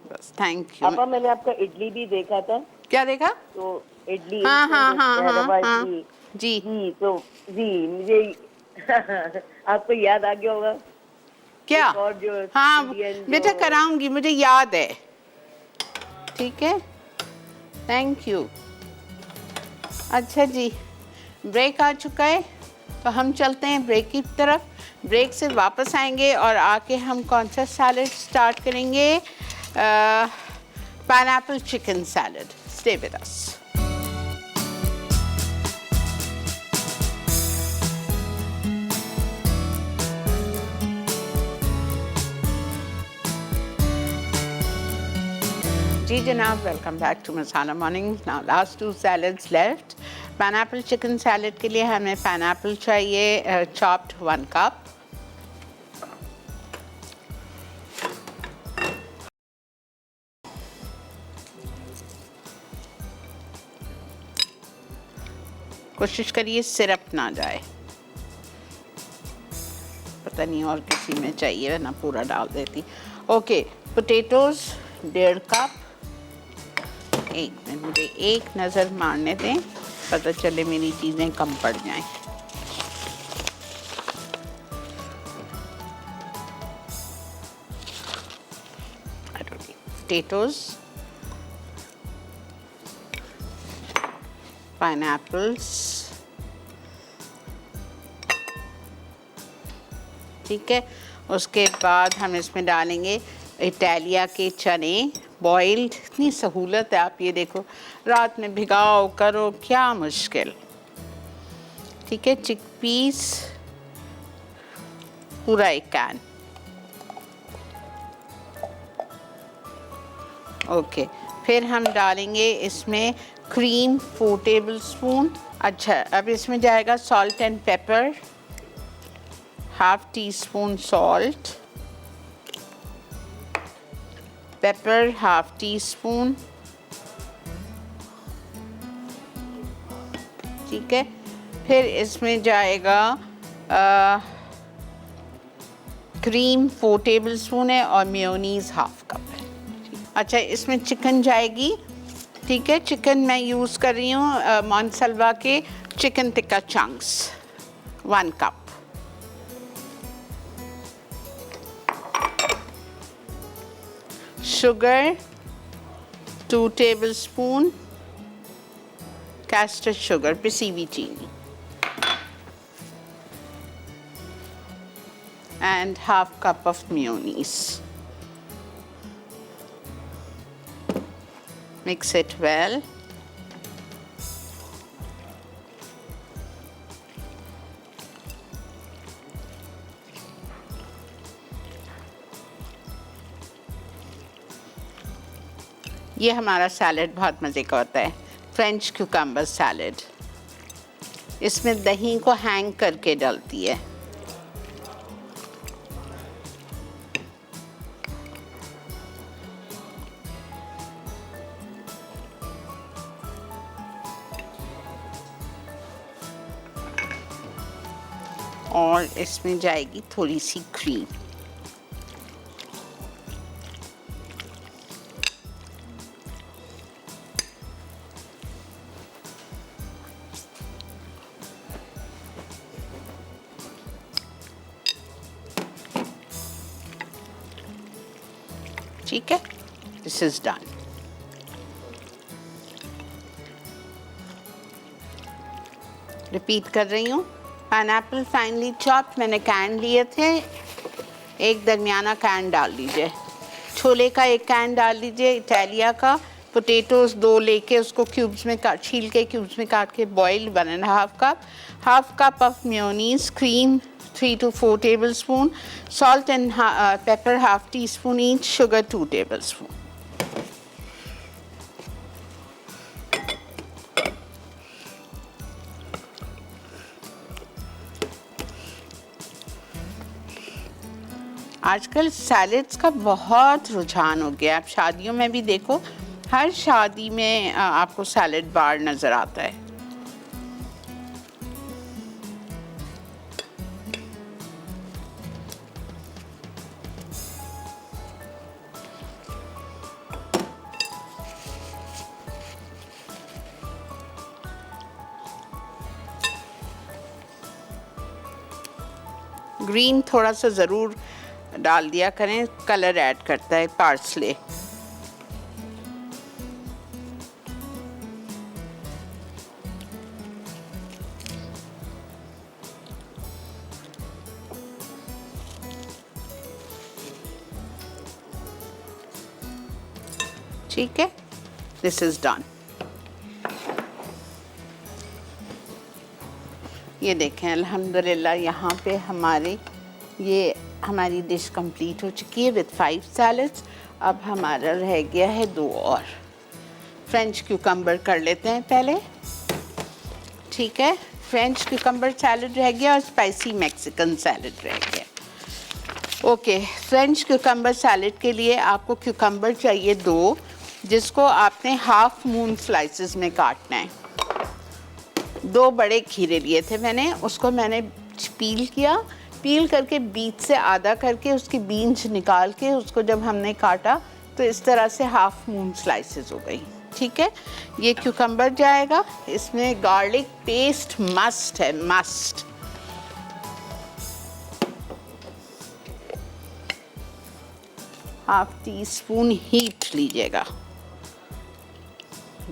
बस, थैंक यू। आपा मैंने आपका इडली भी देखा था, क्या देखा? तो इडली हाँ हाँ हाँ जो हाँ रवा हाँ। इडली, जी। जी तो जी मुझे आपको याद आ गया होगा। क्या? एक और जो हाँ इंडियन जो, बेटा कराऊंगी, मुझे याद है। ठीक है, थैंक यू। अच्छा जी, ब्रेक आ चुका है, तो हम चलते हैं ब्रेक की तरफ। ब्रेक से वापस आएंगे और आके हम कौन सा सैलड स्टार्ट करेंगे? Pineapple chicken salad. Stay with us. जी जनाब, welcome back to Masala morning. Now last 2 salads left. Pineapple chicken salad के लिए हमें पाइनएप्पल चाहिए, चॉप्ड 1 कप। कोशिश करिए सिरप ना जाए, पता नहीं और किसी में चाहिए ना, पूरा डाल देती। Okay, potatoes 1.5 cup. एक मिनट, मुझे एक नज़र मारने दें, पता चले मेरी चीज़ें कम पड़ जाएं। पोटैटोज, पाइनएप्पल्स, ठीक है। उसके बाद हम इसमें डालेंगे इटालिया के चने, बॉइल्ड। इतनी सहूलत है, आप ये देखो, रात में भिगाओ करो, क्या मुश्किल। ठीक है, चिकपीस पूरा 1 कैन। ओके, फिर हम डालेंगे इसमें क्रीम 4 टेबलस्पून। अच्छा, अब इसमें जाएगा salt and paper, ½ teaspoon salt, paper ½ teaspoon, ठीक है। फिर इसमें जाएगा क्रीम 4 टेबलस्पून है और मेयोनीज ½ कप है। अच्छा, इसमें चिकन जाएगी, ठीक है। चिकन मैं यूज़ कर रही हूँ मोनसलवा के chicken tikka chunks 1 cup. Sugar 2 tablespoon, castor sugar, पिसी हुई चीनी, and ½ cup of mayonnaise. Mix it well. ये हमारा सैलड बहुत मज़े का होता है, फ्रेंच क्यूकम्बर सैलड। इसमें दही को हैंग करके डलती है। और इसमें जाएगी थोड़ी सी क्रीम। ठीक है, दिस इज डन। रिपीट कर रही हूँ। पाइनएप्पल फाइनली चॉप्ड मैंने कैन लिए थे, एक दरमियाना कैन डाल दीजिए। छोले का एक कैन डाल दीजिए, इटालिया का। पोटैटोज़ 2 लेके उसको क्यूब्स में काट, छील के क्यूब्स में काट के boiled 1.5 cup. Half cup of mayonnaise, cream 3 to 4 tablespoon, salt and pepper ½ teaspoon each, sugar 2 tablespoon. आजकल सैलेड्स का बहुत रुझान हो गया। आप शादियों में भी देखो, हर शादी में आपको सैलेड बार नज़र आता है। ग्रीन थोड़ा सा ज़रूर डाल दिया करें, कलर ऐड करता है पार्सले। ठीक है, दिस इज़ डन। ये देखें अल्हम्दुलिल्लाह यहाँ पे हमारी डिश कंप्लीट हो चुकी है विद 5 सैलड्स। अब हमारा रह गया है 2 और। फ्रेंच क्यूकम्बर कर लेते हैं पहले। ठीक है, फ्रेंच क्यूकम्बर सैलड रह गया और स्पाइसी मैक्सिकन सैलड रह गया। ओके, फ्रेंच क्यूकम्बर सैलड के लिए आपको क्यूकम्बर चाहिए 2, जिसको आपने हाफ मून स्लाइसेस में काटना है। 2 बड़े खीरे लिए थे मैंने, उसको मैंने पील किया, पील करके बीच से आधा करके उसकी बीन्स निकाल के उसको जब हमने काटा तो इस तरह से हाफ मून स्लाइसेस हो गई। ठीक है, ये क्यूकम्बर जाएगा। इसमें गार्लिक पेस्ट मस्ट है, मस्ट। ½ टीस्पून हीट लीजिएगा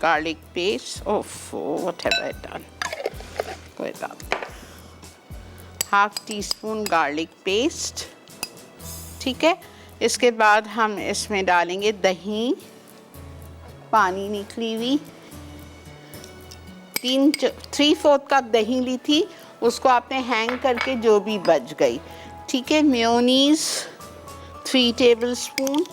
garlic paste. Of, what have I done. कोई बात नहीं। ½ टीस्पून गार्लिक पेस्ट। ठीक है, इसके बाद हम इसमें डालेंगे दही, पानी निकली हुई। 3/4 कप दही ली थी, उसको आपने हैंग करके जो भी बच गई। ठीक है, मेयोनीज 3 टेबलस्पून।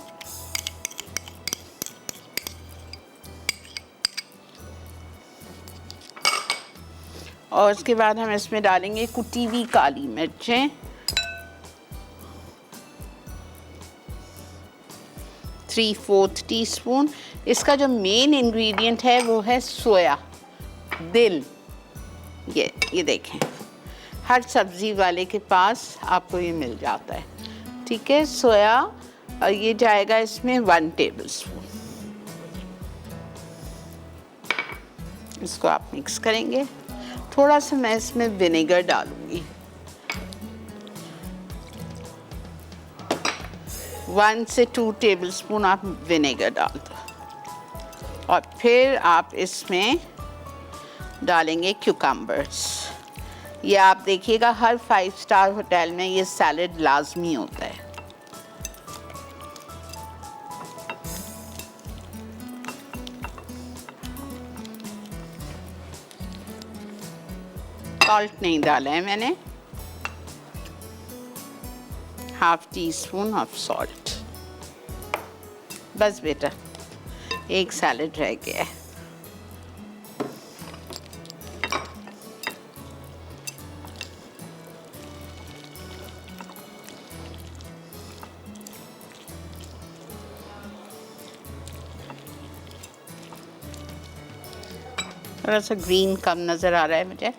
और उसके बाद हम इसमें डालेंगे कुटी हुई काली मिर्चें 3/4 टीस्पून। इसका जो मेन इंग्रेडिएंट है वो है सोया दिल। ये देखें, हर सब्ज़ी वाले के पास आपको ये मिल जाता है। ठीक है, सोया, और ये जाएगा इसमें 1 टेबलस्पून। इसको आप मिक्स करेंगे। थोड़ा सा मैं इसमें विनेगर डालूंगी, 1 से 2 टेबलस्पून आप विनेगर डाल दो। और फिर आप इसमें डालेंगे क्यूकम्बर्स। ये आप देखिएगा हर 5 स्टार होटल में ये सैलड लाजमी होता है। सॉल्ट नहीं डाला है मैंने, ½ टीस्पून ऑफ सॉल्ट। बस बेटा, एक सैलड रह गया है। थोड़ा सा ग्रीन कम नज़र आ रहा है मुझे।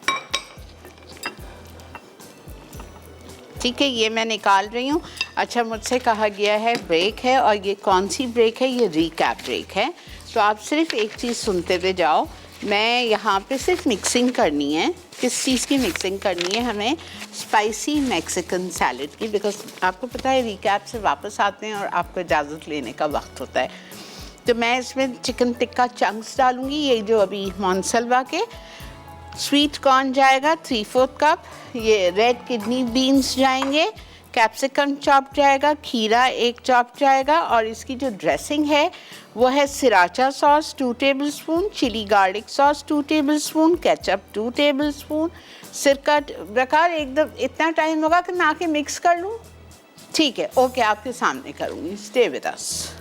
ठीक है, ये मैं निकाल रही हूँ। अच्छा, मुझसे कहा गया है ब्रेक है, और ये कौन सी ब्रेक है? ये रिकैप ब्रेक है। तो आप सिर्फ एक चीज़ सुनते हुए जाओ। मैं यहाँ पे सिर्फ मिक्सिंग करनी है। किस चीज़ की मिक्सिंग करनी है? हमें स्पाइसी मैक्सिकन सैलड की। बिकॉज आपको पता है रिकैप से वापस आते हैं और आपको इजाज़त लेने का वक्त होता है। तो मैं इसमें चिकन टिक्का चंक्स डालूँगी, ये जो अभी मोनसलवा के स्वीट कॉर्न जाएगा 3/4 कप, ये रेड किडनी बीन्स जाएंगे, कैप्सिकम चॉप जाएगा, खीरा 1 चॉप जाएगा, और इसकी जो ड्रेसिंग है वो है sriracha sauce 2 tablespoon, chilli garlic sauce 2 tablespoon, ketchup 2 tablespoon, सिरका। प्रकार एकदम इतना टाइम होगा कि मैं आके मिक्स कर लूँ? ठीक है, ओके, आपके सामने करूँगी, stay with us.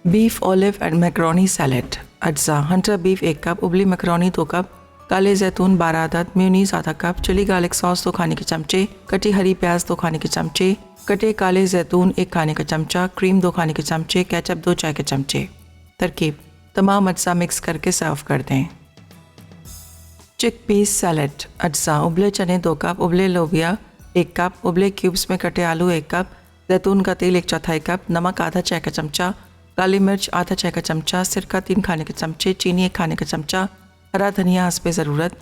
Beef olive and macaroni salad. अज्जा हंटर बीफ 1 कप, उबली मैकरोनी 2 कप, काले जैतून 12 अदद, म्यूनीस आधा कप, चिली गार्लिक सॉस 2 खाने के चमचे, कटी हरी प्याज 2 खाने के चमचे, कटे काले जैतून 1 खाने का चमचा, क्रीम 2 खाने के चमचे, केचप 2 चाय के चमचे। तरकीब: तमाम अज्जा मिक्स करके सर्व कर दें। चिक पीस सैलेड। अज्जा उबले चने 2 कप, उबले लोबिया 1 कप, उबले क्यूब्स में कटे आलू 1 कप, जैतून का तेल 1/4 कप, नमक आधा चाय का चमचा, काली मिर्च आधा चाय का चमचा, सिरका 3 खाने के चमचे, चीनी 1 खाने का चमचा, हरा धनिया हस्बे ज़रूरत।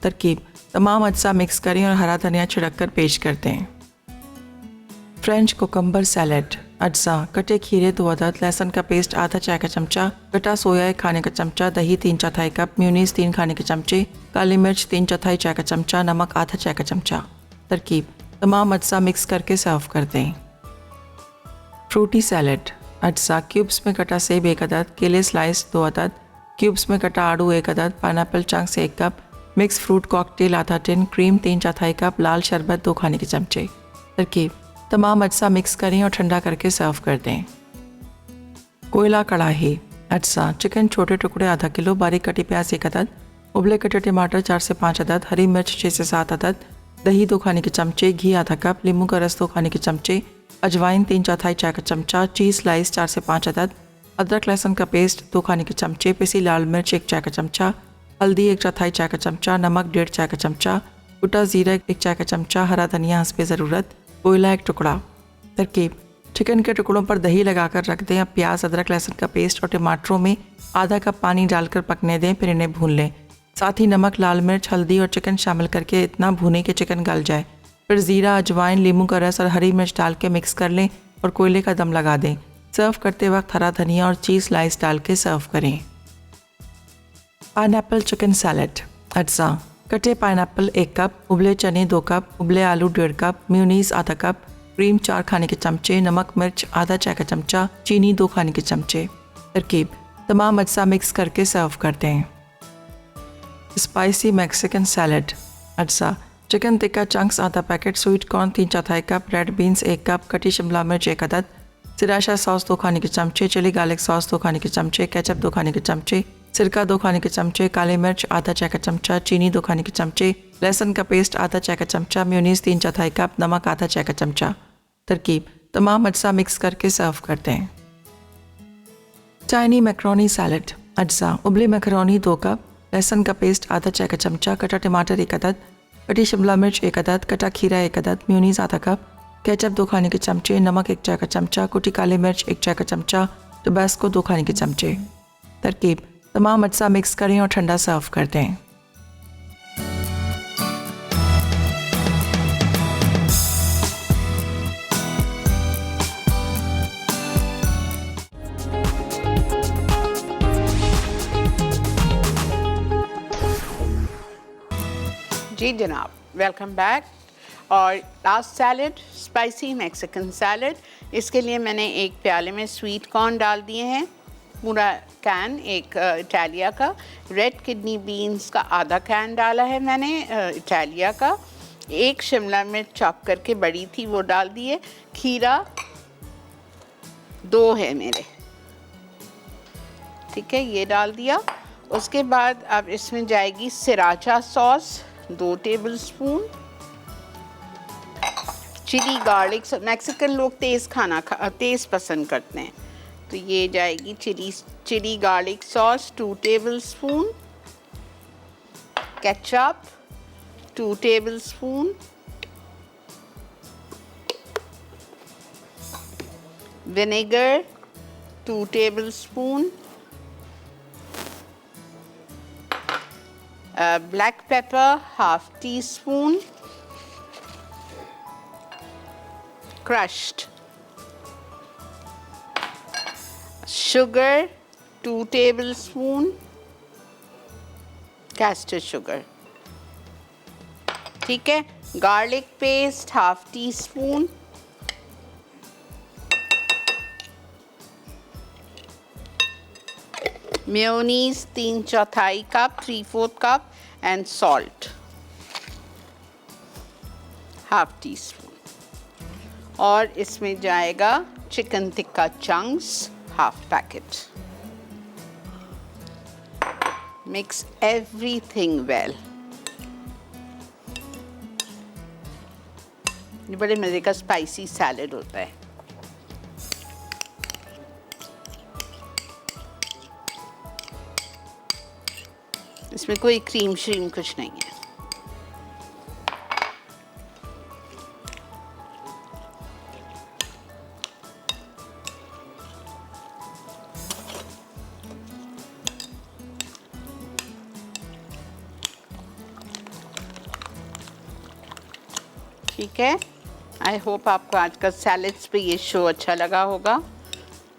तरकीब: तमाम अज्जा मिक्स करें और हरा धनिया छिड़क कर पेश कर दें। French cucumber salad. अज्जा कटे खीरे 2 अदद, लहसुन का पेस्ट आधा चाय का चमचा, कटा सोया 1 खाने का चमचा, दही 3/4 कप, म्यूनीस 3 खाने के चमचे, काली मिर्च 3/4 चाय का चमचा, नमक आधा चाय का चमचा। तरकीब: तमाम अज्जा मिक्स करके सर्व कर दें। Frooti salad. अज्जा क्यूब्स में कटा सेब 1 अदद, केले स्लाइस 2 अदद, क्यूब्स में कटा आड़ू 1 अदद, pineapple chunks 1 cup, mix fruit cocktail आधा टिन, क्रीम 3/4 कप, लाल शरबत 2 खाने के चमचे। तरकीब: तमाम अज्जा मिक्स करें और ठंडा करके सर्व कर दें। कोयला कढ़ाई। अज्जा चिकन छोटे टुकड़े आधा किलो, बारीक कटी प्याज 1 अदद, उबले कटे टमाटर 4 से 5 अदद, हरी मिर्च 6 से 7 अदद, दही 2 खाने के चमचे, घी आधा कप, नींबू का रस 2 खाने के चमचे, अजवाइन 3/4 चाय का चमचा, चीज़ स्लाइस 4 से 5 अदद, अदरक लहसुन का पेस्ट 2 खाने के चमचे, पिसी लाल मिर्च 1 चाय का चमचा, हल्दी 1/4 चाय का चमचा, नमक 1.5 चाय का चमचा, कुटा जीरा 1 चाय का चमचा, हरा धनिया हस्बे ज़रूरत, कोयला 1 टुकड़ा। तरकीब: चिकन के टुकड़ों पर दही लगाकर रख दें। अब प्याज अदरक लहसुन का पेस्ट और टमाटरों में आधा कप पानी डालकर पकने दें, फिर इन्हें भून लें। साथ ही नमक, लाल मिर्च, हल्दी और चिकन शामिल करके इतना भूनें कि चिकन गल जाए। फिर ज़ीरा, अजवाइन, नींबू का रस और हरी मिर्च डाल के मिक्स कर लें और कोयले का दम लगा दें। सर्व करते वक्त हरा धनिया और चीज़ स्लाइस डाल के सर्व करें। Pineapple chicken salad. अज्जा कटे पाइनएप्पल 1 कप, उबले चने 2 कप, उबले आलू 1.5 कप, म्यूनीस आधा कप, क्रीम 4 खाने के चमचे, नमक मिर्च आधा चाय का चमचा, चीनी 2 खाने के चमचे। तरकीब: तमाम अज्जा मिक्स करके सर्व कर दें। Spicy Mexican salad. अज्जा चिकन टिक्का चंक्स आधा packet, sweet corn 3/4 cup, red beans 1 cup, कटी शिमला मिर्च 1 अदद, सिराशा सॉस 2 खाने के चमचे, चिली गार्लिक सॉस 2 खाने के चमचे, केचप 2 खाने के चमचे, सिरका 2 खाने के चमचे, काली मिर्च आधा चाय का चमचा, चीनी 2 खाने के चमचे, लहसुन का पेस्ट आधा चाय का चमचा, म्यूनीस 3/4 कप, नमक आधा चाय का चमचा। तरकीब: तमाम अज्जा मिक्स करके सर्व कर दें। चाइनी मैकरोनी सैलेड। अज्जा उबली मैकरोनी 2 कप, लहसुन का पेस्ट आधा चाय का चमचा, कटा टमाटर 1 अदद, कटी शिमला मिर्च 1 अदद, कटा खीरा 1 अदद, म्यूनीस आधा कप, केचप 2 खाने के चमचे, नमक 1 चाय का चमचा, कुटी काली मिर्च 1 चाय का चमचा, टबास्को 2 खाने के चमचे। तरकीब: तमाम अज्जा मिक्स करें और ठंडा सर्व कर दें। जी जनाब, वेलकम बैक। और last salad, spicy Mexican salad. इसके लिए मैंने एक प्याले में स्वीट कॉर्न डाल दिए हैं, पूरा कैन एक इटालिया का। रेड किडनी बीन्स का आधा कैन डाला है मैंने इटालिया का। 1 शिमला मिर्च चॉप करके बड़ी थी वो डाल दिए। खीरा 2 है मेरे, ठीक है, ये डाल दिया। उसके बाद अब इसमें जाएगी sriracha sauce 2 tablespoon, chilli garlic, Mexican लोग तेज़ पसंद करते हैं, तो ये जाएगी chilli garlic sauce 2 tablespoon, ketchup 2 tablespoon, vinegar 2 tablespoon, black pepper 1/2 teaspoon, crushed, sugar 2 tablespoon castor sugar, ठीक है। Garlic paste half tea spoon, mayonnaise 3/4 cup, 3/4 cup and salt half tea spoon. और इसमें जाएगा chicken tikka chunks half packet. Mix everything well. ये बड़े मज़े का spicy salad होता है। इसमें कोई क्रीम श्रीम कुछ नहीं है। ठीक है। आई होप आपको आज का सैलेड्स पे ये शो अच्छा लगा होगा।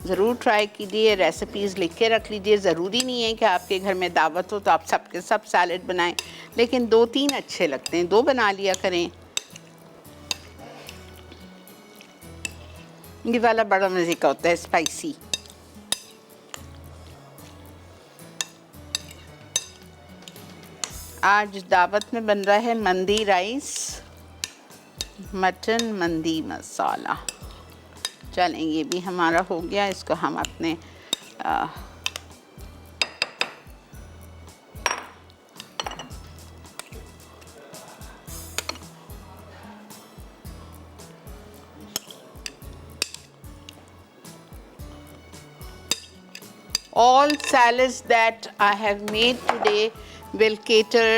ज़रूर ट्राई कीजिए, रेसिपीज़ लिख के रख लीजिए। ज़रूरी नहीं है कि आपके घर में दावत हो तो आप सबके सब सैलेड बनाएं, लेकिन 2-3 अच्छे लगते हैं, 2 बना लिया करें। ये वाला बड़ा मज़े का होता है, स्पाइसी। आज दावत में बन रहा है मंदी राइस, मटन मंदी मसाला। चलें, ये भी हमारा हो गया। इसको हम अपने all salads that I have made today will cater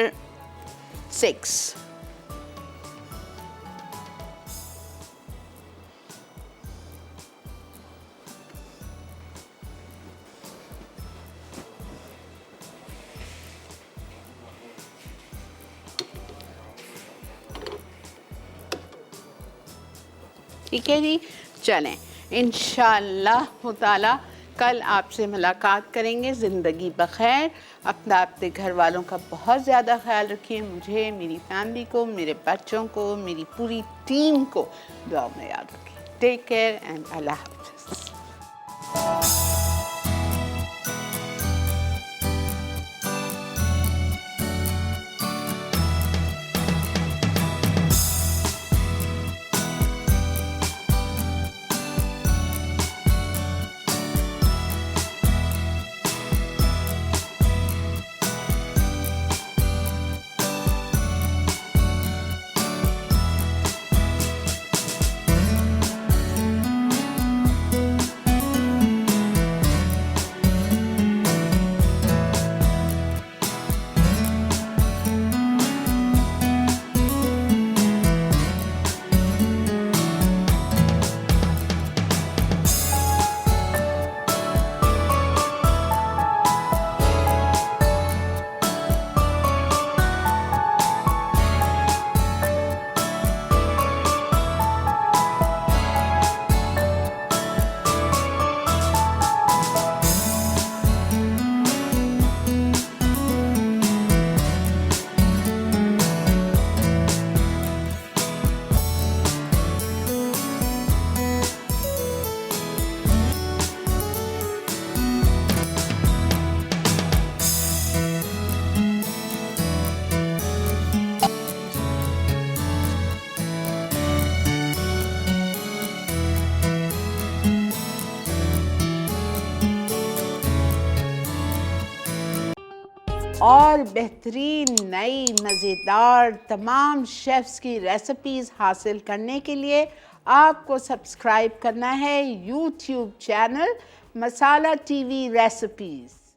6. ठीक है जी। चलें, इंशाअल्लाह ताला कल आपसे मुलाकात करेंगे। ज़िंदगी बखैर। अपना, अपने घर वालों का बहुत ज़्यादा ख्याल रखिए। मुझे, मेरी फैमिली को, मेरे बच्चों को, मेरी पूरी टीम को दुआ में याद रखिए। टेक केयर एंड अल्लाह हाफ़िज़। और बेहतरीन नई मज़ेदार तमाम शेफ़्स की रेसिपीज़ हासिल करने के लिए आपको सब्सक्राइब करना है यूट्यूब चैनल मसाला टीवी रेसिपीज़।